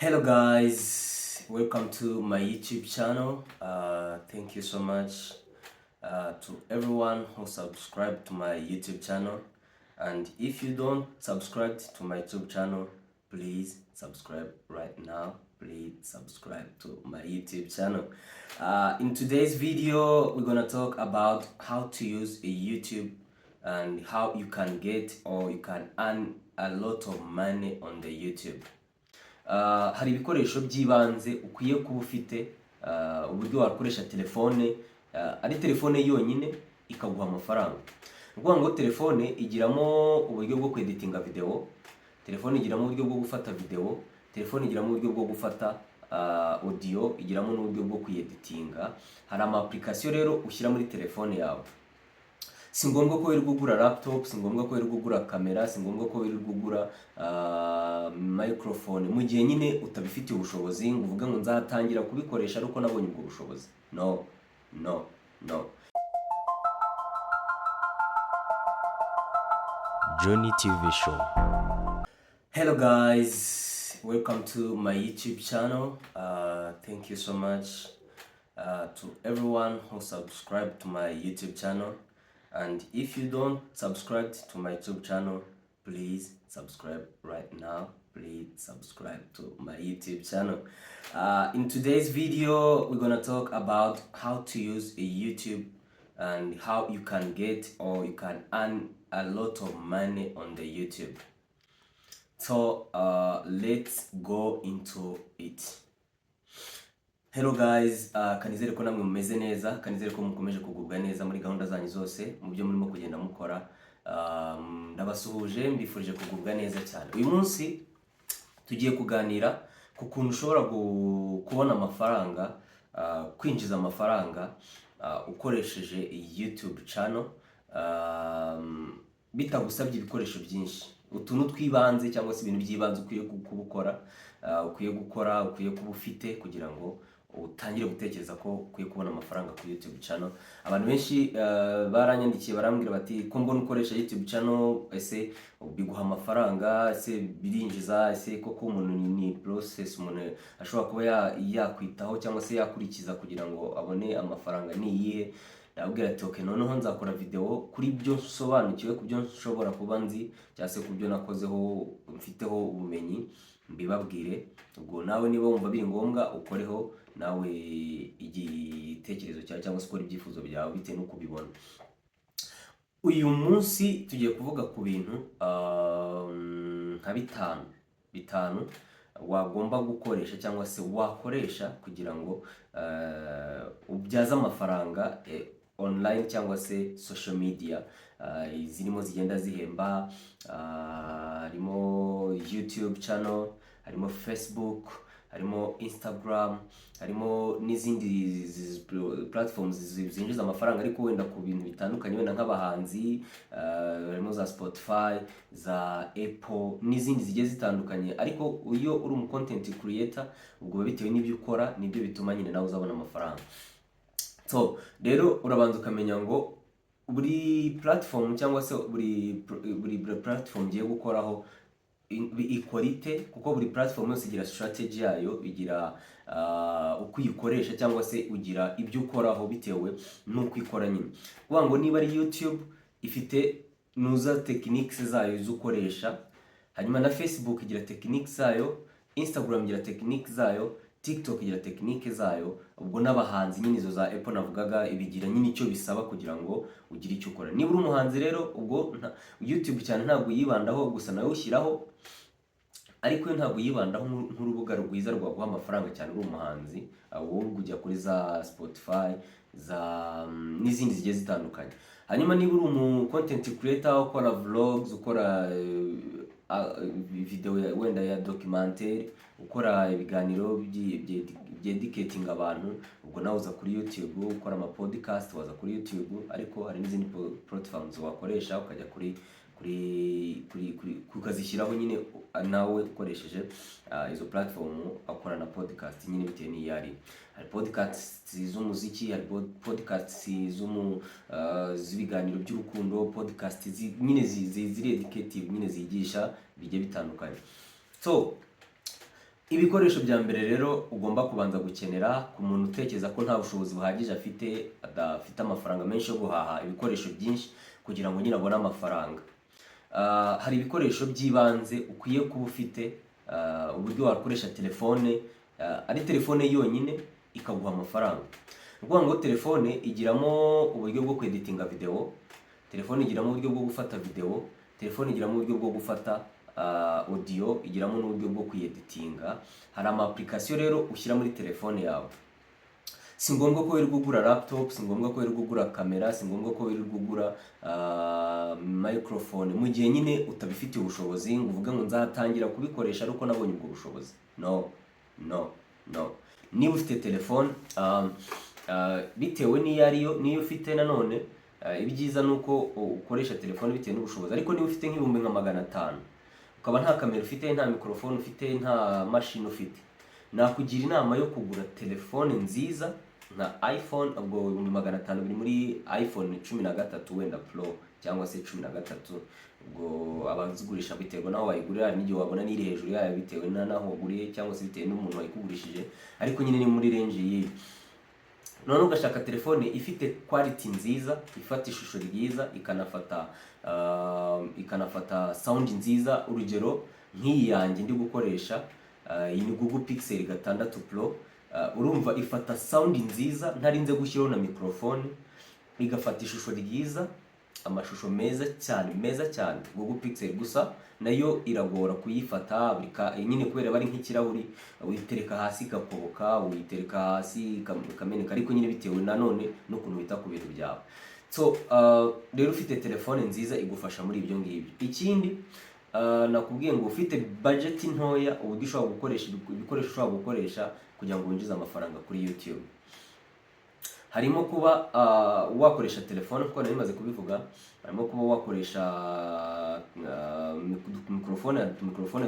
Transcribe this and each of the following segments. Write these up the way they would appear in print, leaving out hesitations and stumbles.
Hello guys, welcome to my YouTube channel. Thank you so much to everyone who subscribed to my YouTube channel. And if you don't subscribe to my YouTube channel, please subscribe right now. Please subscribe to my YouTube channel. In today's video, we're gonna talk about how to use a YouTube and how you can get or you can earn a lot of money on the YouTube. Hari ibikoresho by'ibanze ukwiye kuba ufite, uburyo wakoresha telefone, ari telefone yonyine ikaguha amafaranga. Ukuvuga ngo telefone igiramo uburyo bwo kweditinga video, telefone igiramo uburyo bwo gufata video, telefone igiramo uburyo bwo gufata audio, igiramo n'uburyo bwo kweditinga. Hari ama application rero ushyira muri telefone yawe. Si ngombwa ko wirirwa ugura laptop, si ngombwa ko wirirwa ugura kamera, si ngombwa ko wirirwa ugura microphone mu gihe nyine utabifitiye ubushobozi ngo uvuga ngo nzatangira kubikoresha ariko nabonye ubwo bushobozi. No. Johnny TV Show. Hello guys, welcome to my YouTube channel. Thank you so much to everyone who subscribed to my YouTube channel. And if you don't subscribe to my YouTube channel, please subscribe right now. Please subscribe to my YouTube channel. In today's video, we're gonna talk about how to use a YouTube and how you can get or you can earn a lot of money on the YouTube. So let's go into it. Hello guys, kanizere ko namwe mumeze neza, kanizere ko mukomeje kugubwa neza muri gahunda zanyu zose mu byo murimo kugenda mukora. Ndabasuhuje mbifurije kugubwa neza cyane. Uyu munsi tugiye kuganira ku kuntu ushobora kubona amafaranga, kwinjiza amafaranga ukoresheje YouTube channel, bitagusabye ibikoresho byinshi. Utuntu twibanze cyangwa se ibintu by'ibanze ukwiye kubukora, ukwiye gukora, ukwiye kuba ufite kugira ngo utangire gutekereza ko ukwiye kubona amafaranga ku YouTube channel. Abantu benshi baranyandikiye barambwira bati ko mbona ukoresha YouTube channel, ese biguha amafaranga, ese birinjiza, ese koko umuntu ni process umuntu ashobora kuba yakwitaho cyangwa se yakurikiza kugira ngo abone amafaranga ni iyihe. Ndabwira ati okay, noneho nzakora video kuri byo sobanukiwe, ku byo nshobora kuba nzi cyangwa se ku byo nakozeho mfiteho ubumenyi mbibabwire. Ubwo nawe niba wumva biri ngombwa ukoreho nawe igitekerezo cyawe cyangwa se ukora ibyifuzo byawe bitewe n'uko ubibona. Uyu munsi tugiye kuvuga ku bintu nka bitanu wagomba gukoresha cyangwa se wakoresha kugira ngo ubyaze amafaranga online cyangwa se social media zirimo zigenda zihemba. Harimo YouTube channel, harimo Facebook, harimo Instagram, harimo n'izindi platforms zinjiza amafaranga ariko wenda ku bintu bitandukanye, wenda nk'abahanzi, harimo za Spotify, za Apple n'izindi zigiye zitandukanye. Ariko iyo uri umu content creator, ubwo bitewe n'ibyo ukora nibyo bituma nyine nawe uzabona amafaranga. So rero urabanza ukamenya ngo buri platform cyangwa se buri platform ugiye gukoraho ikorite, kuko buri platform yose igira strategy yayo, igira uko uyikoresha cyangwa se ugira ibyo ukoraho bitewe n'uko ikora nyine. Kuvuga ngo niba ari YouTube ifite nuza techniques zayo z'ukoresha, hanyuma na Facebook igira techniques zayo, Instagram igira techniques zayo, TikTok igira technique zayo. Ubwo n'abahanzi nyine izo za Apple navugaga ibigira nyine icyo bisaba kugira ngo ugire icyo ukora. Niba uri umuhanzi rero, ubwo YouTube cyane ntabwo yibandaho, gusa nawe ushyiraho, ariko yo ntabwo yibandaho nk'urubuga rwiza rwaguha amafaranga cyane uri umuhanzi. Wowe ujya kuri za Spotify n'izindi zigiye zitandukanye. Hanyuma niba uri umu content creator ukora vlogs, ukora video wenda ya documentaire, ukora ibiganiro byedicating abantu, ubwo nawe uza kuri YouTube. Ukora ama podcast waza kuri YouTube, ariko hari n'izindi platforms wakoresha ukajya kuri ukazishyiraho nyine nawe ukoresheje izo platform. akora na podcast nyine bitewe n'iyari. Hari podcast z'umuziki, hari podcast z'ibiganiro by'urukundo, podcast nyine ziri educative nyine zigisha bigiye bitandukanye. So Ibikoresho bya mbere rero ugomba kubanza gukenera ku muntu utekereza ko nta bushobozi buhagije afite, adafite amafaranga menshi yo guhaha ibikoresho byinshi kugira ngo nyine abone amafaranga. Hari ibikoresho by'ibanze ukwiye kuba ufite, uburyo wakoresha telefone, ari telefone yonyine ikaguha amafaranga. Ni ukuvuga ngo telefone igiramo uburyo bwo kweditinga video, telefone igiramo uburyo bwo gufata video, telefone igiramo uburyo bwo gufata audio, igiramo n'uburyo bwo kuyeditinga. Hari ama application rero ushyira muri telefone yawe. Si ngombwa ko wirirwa ugura laptop, si ngombwa ko wirirwa ugura kamera, si ngombwa ko wirirwa ugura microphone mu gihe nyine utabifitiye ubushobozi ngo uvuge ngo nzatangira kubikoresha ariko nabonye ubwo bushobozi. No. Niba ufite telefone, bitewe n'iyo ariyo, niyo ufite nanone, ibyiza ni uko ukoresha telefone bitewe n'ubushobozi. Ariko niba ufite nk'ibihumbi nka 500, ukaba nta kamera ufite, nta microphone ufite, nta machine ufite, nakugira inama yo kugura telefone nziza nka iPhone. Ubwo 500 biri muri iPhone 13 wenda Pro cyangwa se 13. Ubwo abazigurisha biterwa naho wayigurira, n'igihe wabona niri hejuru yayo bitewe naho waguriye cyangwa se bitewe n'umuntu wayikugurishije, ariko nyine ni muri range yiyi. None ugashaka telefone ifite quality nziza, ifata ishusho ryiza, ikanafata sound nziza. Urugero nk'iyi yanjye ndi gukoresha, iyi ni Google Pixel 6 Pro. Urumva ifata sound nziza ntarinze gushyiraho na microphone, igafata ishusho ryiza, amashusho meza cyane. Google Pixel gusa nayo iragora kuyifata, nyine kubera bari nk'ikirahuri, uyitereka hasi ikakoboka, uyitereka hasi ikameneka, ariko nyine bitewe nanone n'ukuntu wita ku bintu byawe. So rero ufite telefone nziza igufasha muri ibyo ngibyo. Ikindi nakubwiye ngo ufite budget ntoya, uburyo ushobora gukoresha ibikoresho ushobora gukoresha kugira ngo winjize amafaranga kuri YouTube. Harimo kuba wakoresha telefone kuko nari maze kubivuga, harimo kuba wakoresha microphone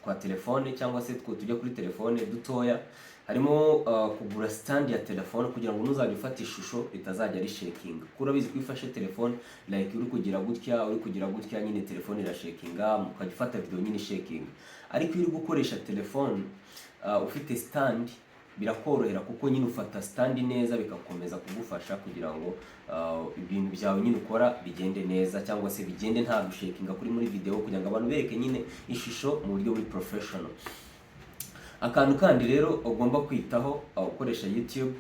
twa telefone cyangwa se tujya kuri telefone dutoya. Harimo kugura stand ya telefone kugira ngo nuzajya ufata ishusho itazajya ari shaking. Kuko urabizi ko ifashe telefone like uri kugira gutya nyine telefone ira shakinga, mukajya ufata video nyine shaking. Ariko iyo uri gukoresha telefone ufite stand, birakorohera kuko nyine ufata stand neza, bikakomeza kugufasha kugira ngo ibintu byawe nyine ukora bigende neza, cyangwa se bigende nta gushakinga kuri muri video, kugira ngo abantu bereke nyine ishusho mu buryo buri professional. Akantu kandi rero ugomba kwitaho ukoresha YouTube,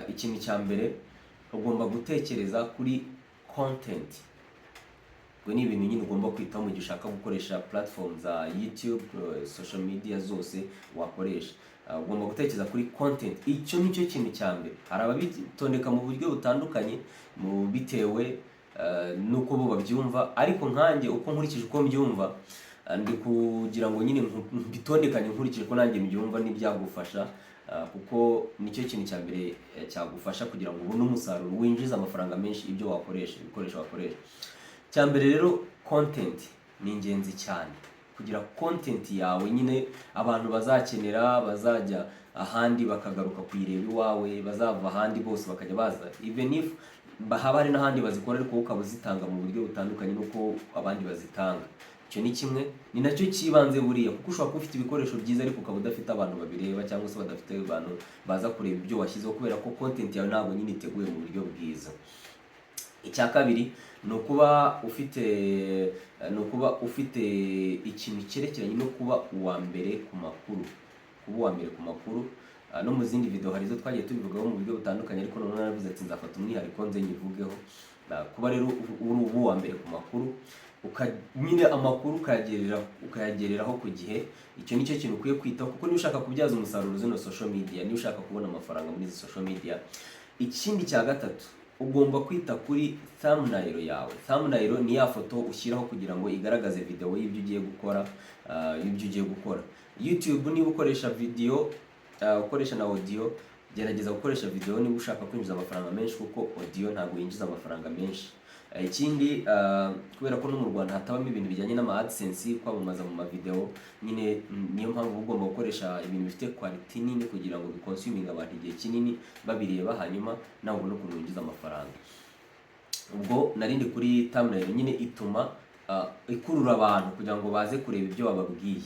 ikintu cya mbere ugomba gutekereza kuri content. Ubwo ni ibintu nyine ugomba kwitaho mu gihe ushaka gukoresha platform za YouTube, social media zose wakoresha. Ugomba gutekereza kuri content. Icyo nicyo kintu cya mbere. Hari ababitondeka mu buryo butandukanye bitewe nuko bo babyumva, ariko nkanjye uko nkurikije uko mbyumva, ndi kugira ngo nyine mbitondekanye nkurikije ko nanjye mbyumva n'ibyagufasha, kuko nicyo kintu cya mbere cyagufasha kugira ngo ubone umusaruro, winjize amafaranga menshi ibyo wakoresha, ibikoresho wakoresha. Cya mbere rero content ni ingenzi cyane. Kugira content yawe nyine abantu bazakenera, bazajya ahandi bakagaruka kuyireba iwawe, bazava ahandi bose bakajya baza, even if haba hari n'ahandi bazikora ariko ukaba uzitanga mu buryo butandukanye nuko abandi bazitanga. Icyo ni kimwe, ni nacyo kibanze buriya, kuko ushobora kuba ufite ibikoresho byiza ariko ukaba udafite abantu babireba, cyangwa se badafite abantu baza kureba ibyo washyizeho, kubera ko content yawe ntabwo nyine iteguye mu buryo bwiza. Icya kabiri ni ukuba ufite ikintu cyerekeranye no kuba uwa mbere ku makuru. No mu zindi video hari izo twagiye tubivugaho mu buryo butandukanye, ariko none naravuze ati nzafata umwihariko nze nyivugeho. Kuba rero uri uwa mbere ku makuru, nyine amakuru ukayagereraho ku gihe. Icyo nicyo kintu ukwiye kwitaho, kuko niba ushaka kubyaza umusaruro zino social media, niba ushaka kubona amafaranga muri izi social media. Ikindi cya gatatu, ugomba kwita kuri thumbnail yawe. Thumbnail ni ya foto ushyiraho kugira ngo igaragaze video y'ibyo ugiye gukora. YouTube niba ukoresha video, ukoresha na audio, gerageza gukoresha video niba ushaka kwinjiza amafaranga menshi, kuko audio ntabwo yinjiza amafaranga menshi. Ikindi kubera ko no mu Rwanda hatabamo ibintu bijyanye n'ama AdSense, kwamamaza mu video, nyine niyo mpamvu ugomba gukoresha ibintu bifite quality nini kugira ngo biconsuming abantu igihe kinini babireba, hanyuma nawe ubone ukuntu winjiza amafaranga. Ubwo narindi kuri thumbnail nyine ituma ikurura abantu kugira ngo baze kureba ibyo wababwiye.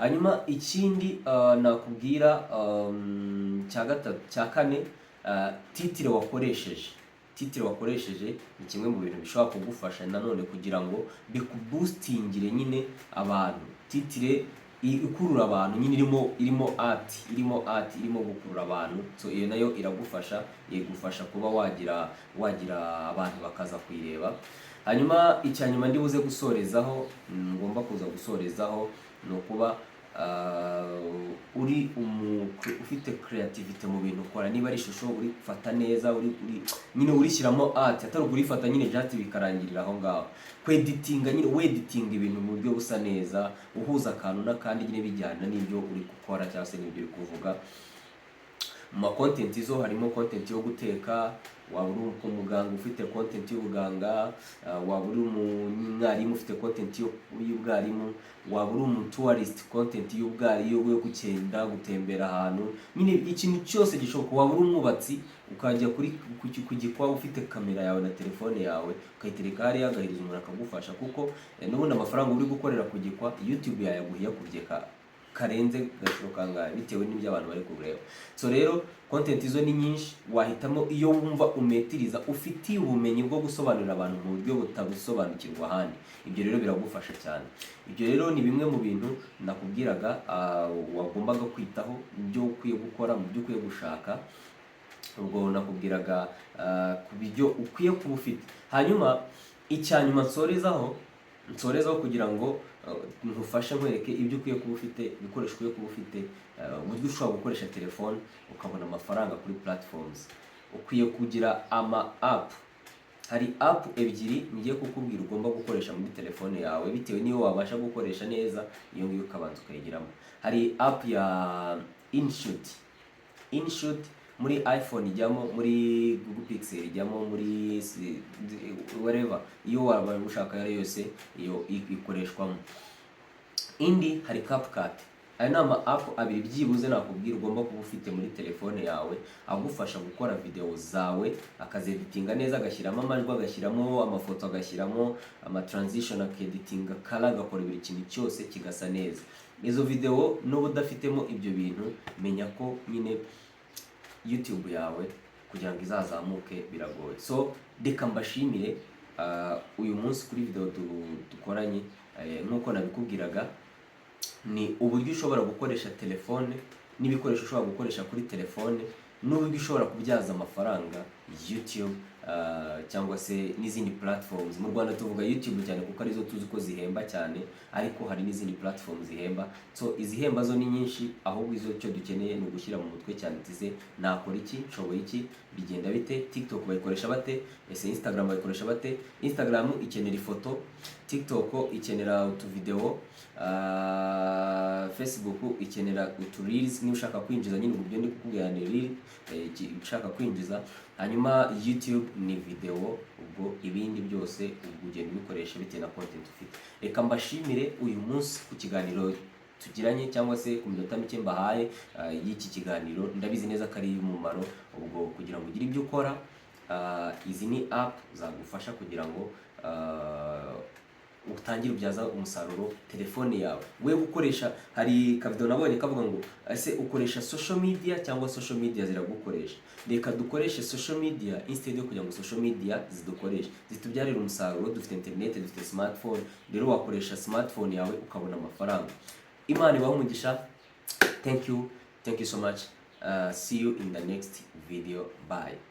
hanyuma ikindi nakubwira cya kane, titire wakoresheje ni kimwe mu bintu bishobora kugufasha nanone kugira ngo bikuboostingire nyine abantu. Titire ikurura abantu nyine irimo art irimo gukurura abantu, so iyo nayo igufasha kuba wagira abantu bakaza kuyireba. Hanyuma icyanyuma ndi buze gusorezaho, ngomba kuza gusorezaho, ni ukuba ufite creativity mu bintu ukora. Niba ari ishusho uri gufata neza, nyine urishyiramo art, atari urifata nyine just bikarangirira aho ngaho. Kweditinga nyine weditinga ibintu mu buryo busa neza, uhuza akantu n'akandi nyine bijyana n'ibyo uri gukora cyangwa se n'ibyo uri kuvuga. Mu ma content zo harimo content yo guteka, waba uri umuganga ufite content y'ubuganga, waba uri umwarimu ufite content y'ubwarimu, waba uri umutourist content yo kugenda gutembera ahantu, nyine ikintu cyose gishoboka. Waba uri umwubatsi ukajya ku gikwa ufite kamera yawe na telefone yawe ukayitereka hariya, agahiriza umuntu akagufasha, kuko n'ubundi amafaranga uri gukorera ku gikwa YouTube yayaguhiye kubyeka karenze gashiro kangahe bitewe n'ibyo abantu bari kureba. So rero content izo ni nyinshi, wahitamo iyo wumva umetiriza, ufitiye ubumenyi bwo gusobanurira abantu mu buryo butabusobanukirwa ahandi. Ibyo rero biragufasha cyane. Ibyo rero ni bimwe mu bintu nakubwiraga wagombaga kwitaho, ibyo ukwiye gukora, mu byo ukwiye gushaka. Ubwo nakubwiraga ku byo ukwiye kuba ufite. Hanyuma icyanyuma nsorezaho kugira ngo nkufashe nkwereke ibyo ukwiye kuba ufite, ibikoresho ukwiye kuba ufite, uburyo ushobora gukoresha telefone ukabona amafaranga kuri platforms. Ukwiye kugira ama app. Hari app ebyiri ngiye kukubwira ugomba gukoresha muri telefone yawe bitewe niyo wabasha gukoresha neza, iyo ngiyo ukabanza ukayigiramo. Hari app ya InShoot muri iPhone ijyamo, muri Google Pixel ijyamo, muri whatever, iyo waba ushaka yari yose iyo ikoreshwamo. Indi hari CapCut. Aya ni ama app abiri byibuze nakubwira ugomba kuba ufite muri telefone yawe, agufasha gukora video zawe, akazeditinga neza, agashyiramo amajwi, agashyiramo amafoto, agashyiramo ama transition, akeditinga color, agakora buri kintu cyose kigasa neza. Izo video n'ubu udafitemo ibyo bintu, menya ko nyine YouTube yawe kugira ngo izazamuke biragoye. So reka mbashimire uyu munsi kuri video dukoranye. Nk'uko nabikubwiraga, ni uburyo ushobora gukoresha telefone n'ibikoresho ushobora gukoresha kuri telefone, n'uburyo ushobora kubyaza amafaranga YouTube cyangwa se n'izindi platforms. Mu Rwanda tuvuga YouTube cyane kuko arizo tuzi ko zihemba cyane, ariko hari n'izindi platforms zihemba. So izihemba zo ni nyinshi, ahubwo izo cyo dukeneye ni ugushyira mu mutwe cyane tize nakora iki, nshoboye iki, bigenda bite, TikTok bayikoresha bate, ese Instagram bayikoresha bate. Instagram ikenera ifoto, TikTok ikenera utuvideo, Facebook ikenera utureels niba ushaka kwinjiza nyine uburyo ndi kukubwira ni reel ushaka kwinjiza. Hanyuma YouTube ni video, ubwo ibindi byose ubwo ugenda ubikoresha bitewe na content ufite. Reka mbashimire uyu munsi ku kiganiro tugiranye cyangwa se ku minota mike mbahaye y'iki kiganiro. Ndabizi neza ko ari umumaro, ubwo kugira ngo ugire ibyo ukora, izi ni app zagufasha kugira ngo utangire ubyaza umusaruro telefone yawe. We gukoresha, hari kavido nabonye kavuga ngo ese ukoresha social media cyangwa social media ziragukoresha. Reka dukoreshe social media instead yo kugira ngo social media zidukoreshe, zitubyarira umusaruro. Dufite internet, dufite smartphone, rero wakoresha smartphone yawe ukabona amafaranga. Imana ibahe umugisha. Thank you so much. See you in the next video. Bye.